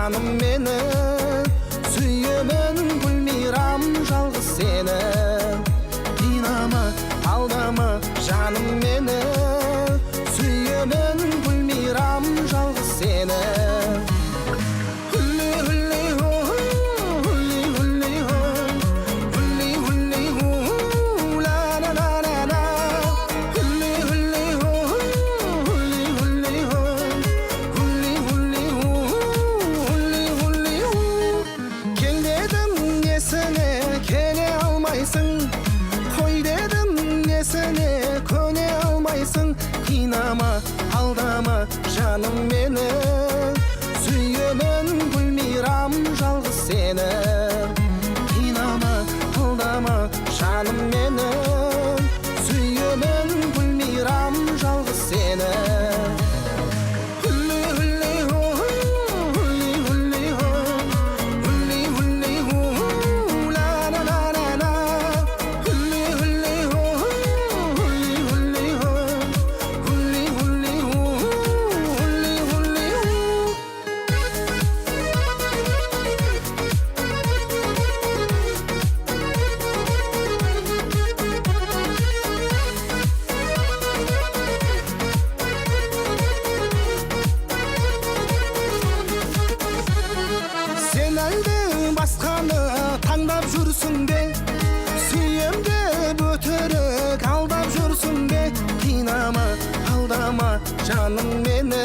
жаным мені, сүйемін Гүлмирам жалғыз сені. Қинама, алдама жаным мені, сүйемін Гүлмирам жалғыз сені. Қой дедім несіне көне алмайсың, қинама, алдама жаным мені, сүйемін Гүлмирам жалғыз сені. Қинама, алдама жаным мені, сүйемін Гүлмирам жалғыз сені. Сен әлде басқаны таңдап жүрсің бе, сүйем деп өтірік алдап жүрсің бе. Қинама, алдама жаным мені,